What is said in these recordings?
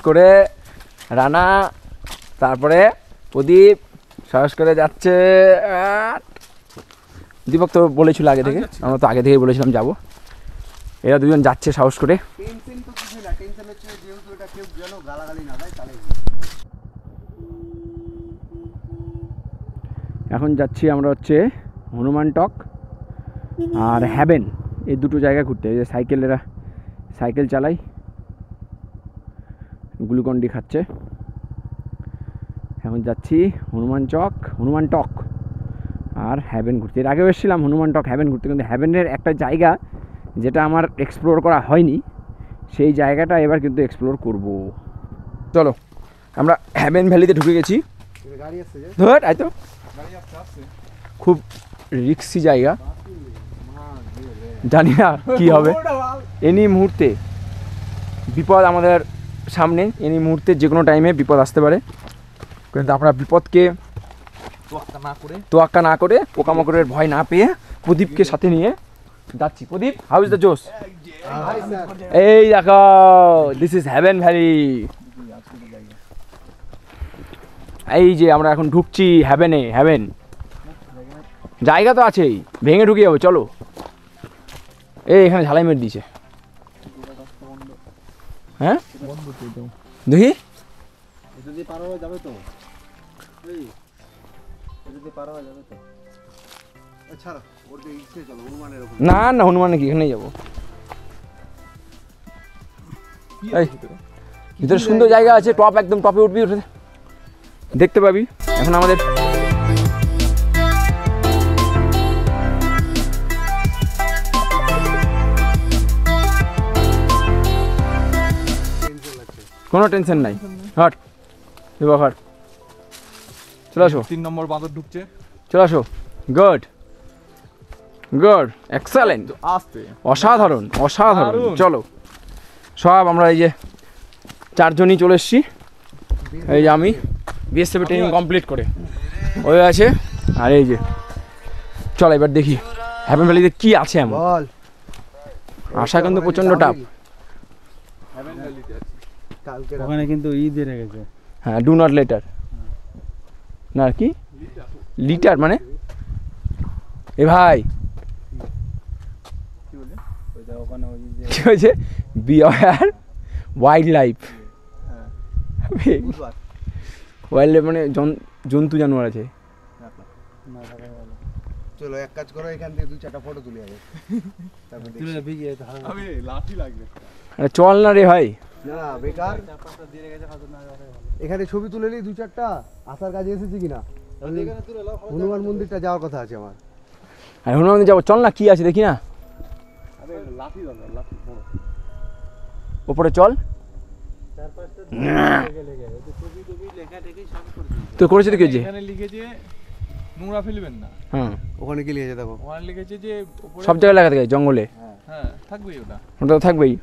করে রানা, তারপরে প্রদীপ সাহস করে যাচ্ছে। দীপক তো বলেছিল আগে থেকে, আমরা তো আগে থেকেই বলেছিলাম যাবো। এরা দুজন যাচ্ছে সাহস করে। এখন যাচ্ছি আমরা হচ্ছে হনুমান টক আর হ্যাভেন, এই দুটো জায়গা ঘুরতে। এই যে সাইকেলেরা সাইকেল চালাই, গ্লুকন্ডি খাচ্ছে। এখন যাচ্ছি হনুমান টক আর হ্যাভেন ঘুরতে। এর আগেও এসেছিলাম হনুমান টক হ্যাভেন ঘুরতে, কিন্তু হ্যাভেনের একটা জায়গা যেটা আমার এক্সপ্লোর করা হয়নি, সেই জায়গাটা এবার কিন্তু এক্সপ্লোর করব। চলো আমরা হ্যাভেন ভ্যালিতে ঢুকে গেছি। ধর আয় তো, খুব রিক্সি জায়গা, জানি না কি হবে। এনি মুহূর্তে বিপদ আমাদের সামনে, এনি মুহূর্তে যে কোনো টাইমে বিপদ আসতে পারে, কিন্তু আমরা বিপদকে তোয়াক্কা না করে পোকামাকড়ের ভয় না পেয়ে প্রদীপকে সাথে নিয়ে যাচ্ছি। প্রদীপ, হাউ ইজ দ্য জোস? এই দেখো, দিস ইজ হ্যাভেন ভ্যালি। এই যে আমরা এখন ঢুকছি হ্যাভেনে। হ্যাভেন জায়গা তো আছেই, ভেঙে ঢুকে যাবো। চলো, এই এখানে ঝালাই মেরে দিয়েছে। হ্যাঁ দেখি, না না হনুমান নাকি, এখানেই যাবো। ভিতরে সুন্দর জায়গা আছে, টপ একদম টপে উঠবি, উঠে দেখতে পাবি। এখন আমাদের কোনো টেনশন নাই। হট হট, চলে আসো। 3 নম্বর বাঁদর ঢুকছে, চলে আসো। গুড গুড, এক্সেলেন্ট, অসাধারণ অসাধারণ। চলো সব আমরা এই যে 4 জনই চলে এসেছি। এই যে আমি বিএসএফ ট্রেনিং কমপ্লিট করে ওই আছে, আর এই যে চল এবার দেখি হ্যাভেন ভ্যালিতে কি আছে এমন। আশা কিন্তু প্রচন্ড টাফ। ওখানে কিন্তু ঈদের গেছে। হ্যাঁ, ডু নট লেটার না, কি লিটার মানে? এ ভাই কি হয়েছে? Be aware wild life. Wild life মানে জন্তু জানোয়ার আছে। চলো এক কাজ করো, এখান থেকে 2-4টা ফটো তুলে আগে, তারপর তুলে ভিজিয়ে তো আমি লাঠি লাগবে। আরে চল না রে ভাই, না বেকার। এখানে ছবি তুলে নিই 2-4টা, আসার কাজে এসেছি কিনা। হনুমান মন্দিরটা যাওয়ার কথা আছে আমার। আর হনুমান মন্দির যাবো, চল না, কি আছে দেখি না। লাঠি দরকার, লাঠি বড়। ওপরে চল। তো করেছে তো, কেছে এখানে লিখেছে নোংরা ফেলবেন না। হ্যাঁ, ওখানে কি লিখেছে দেখো? ওখানে লিখেছে যে সব জায়গায় লেখা থাকে, জঙ্গলে। হ্যাঁ থাকবেই ওটা, ওটা তো থাকবেই।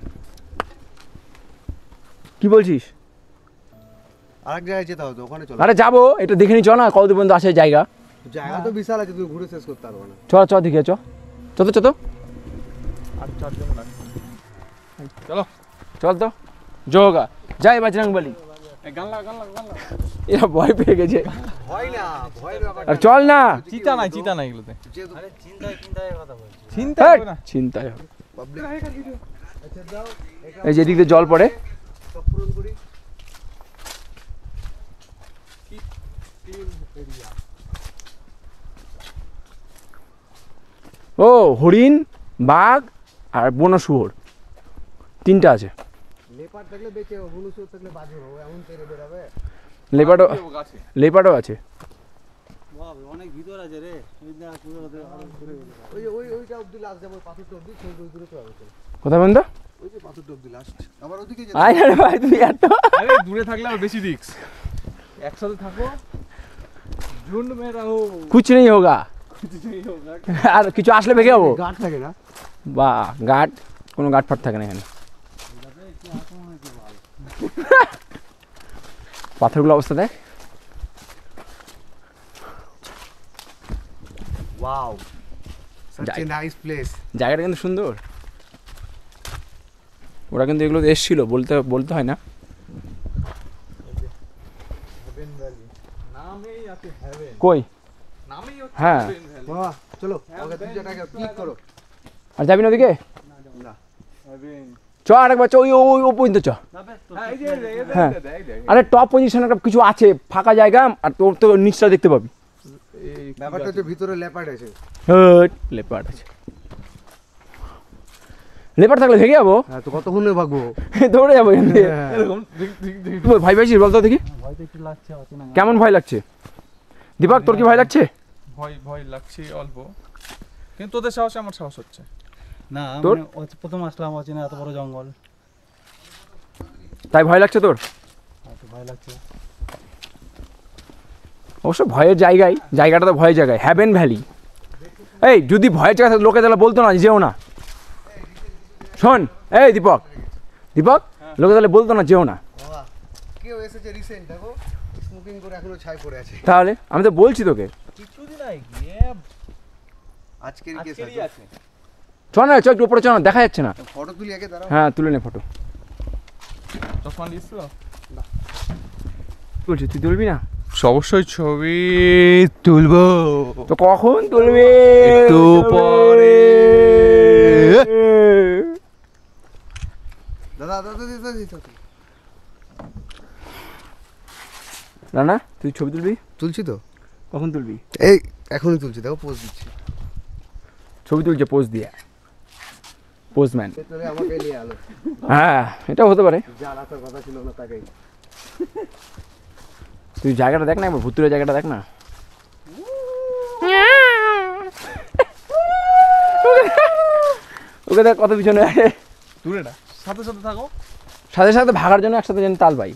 কি বলছিস? আরেক জায়গায় যেতে হবে, ওখানে চলো। আরে যাবো, এটা দেখে নি, চ না কত পর্যন্ত আসে জায়গা। জায়গা তো বিশাল আছে, তুই ঘুরে শেষ করতে পারবো না। চ চ দেখে চ, চত চত, আর 4 জন লাগবে। চলো চল তো। যোগা জয় বজরং বলি। গান লাগা গান লাগা গান লাগা। এরা ভয় পেয়ে গেছে। ভয় না, ভয়ের ব্যাপার আর চল না, চিন্তা নাই এগুলোতে। আরে চিন্তায় কথা বলছি। চিন্তা হবে না, চিন্তায় হবে। পাবলিক আচ্ছা দাও, এই যে এদিক দিয়ে জল পড়ে। সব পূরণ করি। ও হরিণ, বাঘ আর বন্য শুয়োর, 3টা আছে। লেপার থাকলে বেঁচে, হনুসুর থাকলে বাজে হবে, এমন তেরে বেরাবে। লেপার্ডও আছে। বাবা অনেক ভিতর আছে রে, ওইটা অবধি লাস্ট যাবো, পাথরটা অবধি সেই দূরে তো হবে। কোথায় বন্ধু? ওই যে পাথরটা অবধি লাস্ট, আবার ওদিকে যেতে। আয় আরে ভাই তুমি এত, আরে দূরে থাকলে আর বেশি রিস্ক। একসাথে থাকো, ঝুন্ড মে রহো, কুছ নেই হোগা। আর কিছু আসলে ভেঙে যাবো। গার্ড থাকে না? বা গার্ড, কোনো গার্ড ফাট থাকে না এখানে। পাথরগুলো অবস্থা দেখ। Wow, such a nice place. জায়গাটা কিন্তু সুন্দর। ওরা কিন্তু এগুলো এসেছিল, বলতে হয় না। নামেই আছে হেভেন, কই? নামেই হচ্ছে হ্যাঁ। Heaven Valley. বাবা চলো ওকে 2 ক্লিক করো। আর যাবি না ওদিকে? না হেভেন। চ আরেকবার চ, ওই পর্যন্ত চ। হ্যাঁ এই যে হ্যাঁ। দেখ আরে টপ পজিশনে একটা কিছু আছে, ফাঁকা জায়গা, আর তোর তো নিচটা দেখতে পাবি। এই ব্যাপারটা হচ্ছে ভিতরে লেপার্ড আছে। লেপার্ড আছে। লেপার্ড থাকলে ভেগে যাবো, হ্যাঁ তো কতক্ষণে ভাগবো? দৌড়ে যাবো এখান থেকে। এরকম তুই ভয় পাইছিস বলতো দেখি, ভয় তো একটু লাগছে অচেনা। কেমন ভয় লাগছে? দীপক তোর কি ভয় লাগছে? ভয় ভয় লাগছে অল্প, কিন্তু তোদের সাহসে আমার সাহস হচ্ছে। না তোর? মানে প্রথম আসলাম অচেনা এত বড় জঙ্গল, তাই ভয় লাগছে তোর? এত ভয় লাগছে। অবশ্য ভয়ের জায়গায়, জায়গাটা তো ভয়ের জায়গায়, হ্যাভেন ভ্যালি। এই যদি ভয়ের জায়গা থাকতো লোকে তাহলে বলতো না যেও না। শোন এই দীপক, দীপক লোকে তাহলে বলতো না যেও না। বাবা কেউ এসেছে রিসেন্ট দেখো, স্মোকিং করে এখনো ছাই পড়ে আছে। তাহলে আমি তো বলছি তোকে, কিছুদিন আগে আজকের কেস আজকেরই আছে। আছে। চ না চ, একটু উপরে চ না, দেখা যাচ্ছে না। ফটো তুলি আগে দাঁড়াও। হ্যাঁ তুলে নে ফটো। চশমা নিয়েছ? বলছি তুই তুলবি না? অবশ্যই ছবি তুলবো। তো কখন তুলবি? একটু পরে। দাদা দাদা দিতে দিতে না না তুই ছবি তুলবি? তুলছি তো, কখন তুলবি? এই এখনই তুলছি, দেখো পোজ দিচ্ছি। ছবি তুলছে পোজ দিয়ে, পোজম্যান। ভেতরে আমাকে নিয়ে আলো, হ্যাঁ এটাও হতে পারে। যার আসার কথা ছিল না তাকেই। তুই জায়গাটা দেখ না একবার, ভুতুরে জায়গাটা দেখ না। ওকে দেখ কত পিছনে আছে। দূরে না, সাথে সাথে থাকো। সাথে সাথে ভাগার জন্য একসাথে যেন তাল পাই।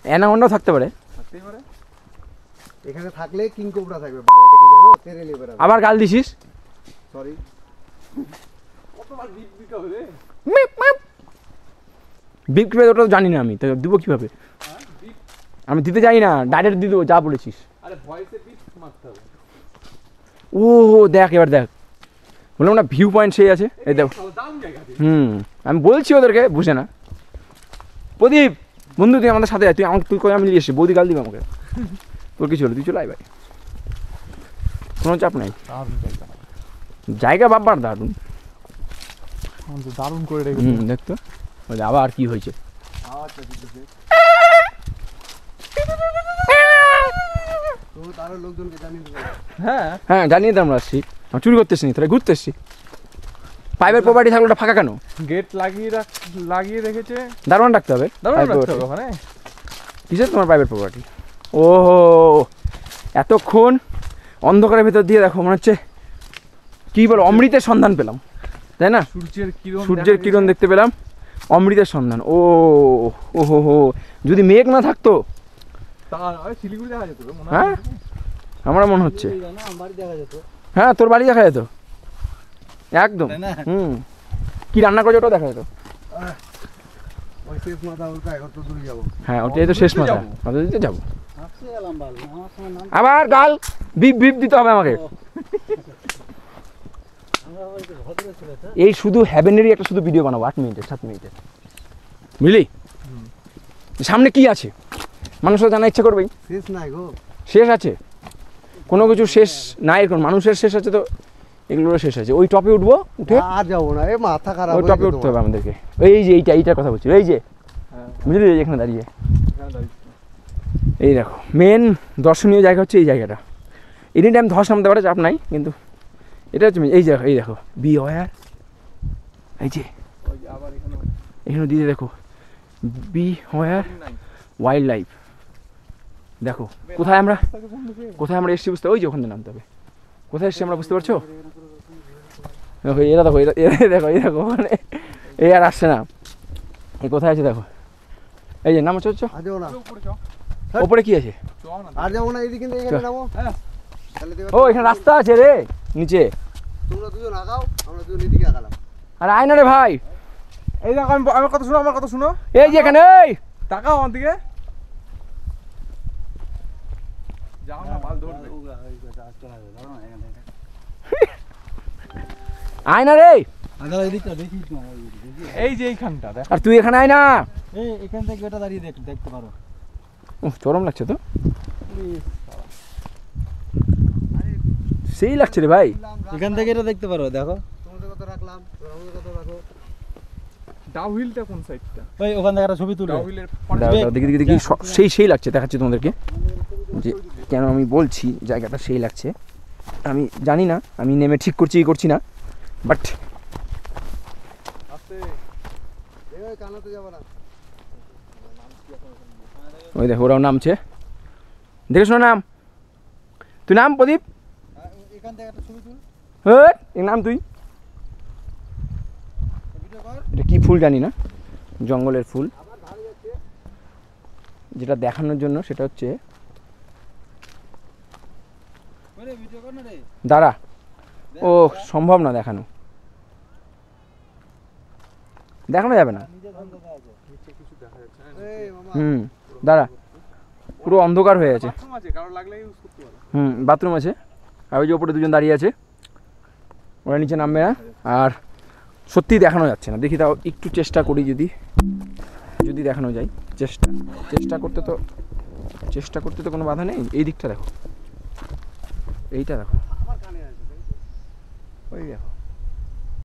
অ্যানাকোন্ডাও থাকতে পারে। থাকতেই পারে। এখানে থাকলে কিং কোবরা থাকবে, বাল এটা কি জানো? তেরে লিভার। আবার গাল দিছিস। সরি। কতবার বিপ দিতে হবে রে? বিপ কিভাবে ওটা তো জানি না আমি, তো দিব কিভাবে? হ্যাঁ বিপ। আমি দিতে যাই না, ডাইরেক্ট দিয়ে দেবো যা বলেছিস। আরে ভয়েসে বিপ মারতে হবে। ও দেখ এবার দেখ, বললাম না ভিউ পয়েন্ট সেই আছে, এই দেখ। দারুণ জায়গা আছে। আমি বলছি ওদেরকে, বুঝে না। প্রদীপ বন্ধু তুই আমাদের সাথে আয়, তুই আমাকে তুই করে আমি নিয়ে এসছি, বৌদি গাল দিবে আমাকে। তোর কি চলো, তুই চলে আয় ভাই, কোনো চাপ নাই। দারুণ জায়গা। জায়গা বাবার দারুণ। দারুণ করে দেখতো আবার কি হয়েছে। আওয়াজটা দিতেছে। তো তারও লোকজনকে জানিয়ে দেবো। হ্যাঁ হ্যাঁ জানিয়ে তো আমরা আসছি, আমরা চুরি করতে এসছি, তোরা ঘুরতে এসছি। প্রাইভেট প্রপার্টি থাকলে ওটা ফাঁকা কেন? গেট লাগিয়ে রেখেছে। দারোয়ান রাখতে হবে। দারুণ private রাখতে property। হবে ওখানে। কিসের তোমার প্রাইভেট প্রপার্টি? ও এতক্ষণ অন্ধকারের ভেতর দিয়ে দেখো মনে হচ্ছে কি বল, অমৃতের সন্ধান পেলাম, তাই না? সূর্যের কিরণ দেখতে পেলাম, অমৃতের সন্ধান। ও ও হো, যদি মেঘ না থাকতো। শিলিগুড়ি দেখা যেত মনে হয়। হ্যাঁ আমার মনে হচ্ছে, না বাড়ি দেখা যেত, হ্যাঁ তোর বাড়ি দেখা যেত একদম। তাই না? কি রান্না করে ওটাও দেখা যেত। ওই শেষ মাথা উল্কা এখন তো দূরে যাবো। হ্যাঁ ওটাই তো শেষ মাথা, মাথা দিতে যাবো। আসছে গেলাম বাল, আমার সময় নাম আবার গাল বিপ বিপ দিতে হবে আমাকে। আমরা হয়তো ভদ্র ছিল তো। এই শুধু হ্যাভেনেরই একটা শুধু ভিডিও বানাবো 8 মিনিটের 7 মিনিটের, বুঝলি? সামনে কি আছে মানুষরা জানা ইচ্ছে করবেই। শেষ নাই গো। শেষ আছে, কোনো কিছু শেষ নাই, এখন মানুষের শেষ আছে তো এগুলোরও শেষ আছে। ওই টপে উঠবো, উঠে আর যাবো না, এ মাথা খারাপ ওই হয়ে টপে গেছে উঠতে হবে তোমার। আমাদেরকে। এই যে এইটার কথা বলছি, এই যে বুঝলি, এই যে এখানে দাঁড়িয়ে, এই দেখো মেন দর্শনীয় জায়গা হচ্ছে এই জায়গাটা। এনি টাইম ধস নামতে পারে, চাপ নাই, কিন্তু এটা হচ্ছে এই জায়গা। এই দেখো বি ওয়ার, এই যে আবার এখানে এখানে দিয়ে দেখো বি ওয়ার ওয়াইল্ড লাইফ। দেখো কোথায় আমরা এসেছি বুঝতে, ওই যে ওখানে নামতে হবে। কোথায় এসেছি আমরা বুঝতে পারছো? দেখো এরা, দেখো এরা দেখো, এই দেখো মানে এই আর আসছে না, এই কোথায় আছে দেখো, এই যে নামো, চলছো আর যাবো না, উপরে চ। ওপরে কি আছে? চ না। আর যাবো না, এইদিকে থেকে এখানে নামো। হ্যাঁ। তাহলে দেখো ও এখানে রাস্তা আছে রে নিচে। তোমরা দুজন আগাও, আমরা দুজন এদিকে আগালাম। আর আয় না রে ভাই, এই দেখো আমার কথা শুনো, আমার কথা শুনো। এই যে এখানে, এই তাকাও আমার দিকে। যাও না, বাল ধরবে। আয় না রে। আগে এদিকটা দেখিস না, ওই দেখি। এই যে এইখানটা দেখ। আর তুই এখানে আয় না। এই এখান থেকে এটা দাঁড়িয়ে দেখতে পারো। চরম লাগছে তো। সেই লাগছে রে ভাই। এখান থেকে এটা দেখতে পারো, দেখো তোমাদের কত রাখলাম, আমাদের কত রাখো। ডাউ হিলটা কোন সাইডটা? ওই ওখান থেকে একটা ছবি তুলে ডাউ হিলের দাঁড়াও, দাঁড়াও, দেখি দেখি দেখি সেই লাগছে, দেখাচ্ছি তোমাদেরকে যে কেন আমি বলছি জায়গাটা সেই লাগছে। আমি জানি না, আমি নেমে ঠিক করছি কি করছি না, বাট আছে। এই কানাতে যাবো না। ওই দেখো ওরাও নামছে, দেখে শোনো নাম, তুই নাম প্রদীপ, এখান থেকে একটা ছবি তুল, এর নাম তুই। ভিডিও কর। এটা কি ফুল জানি না, জঙ্গলের ফুল, যেটা দেখানোর জন্য সেটা হচ্ছে ভিডিও কর না রে। দাঁড়া, ও সম্ভব না দেখানো, দেখানো যাবে না। নিচে কিছু দেখা যাচ্ছে না। এই মামা, দাঁড়া, পুরো অন্ধকার হয়ে আছে। বাথরুম আছে, কারো লাগলে ইউজ করতে পারো। বাথরুম আছে, আর ওই যে ওপরে দুজন দাঁড়িয়ে আছে, ওরা নিচে নামবে না। আর সত্যি দেখানো যাচ্ছে না, দেখি তাও একটু চেষ্টা করি, যদি দেখানো যায়। চেষ্টা করতে তো কোনো বাধা নেই। এই দিকটা দেখো, এইটা দেখো, আমার কানে আছে, ওই দেখো,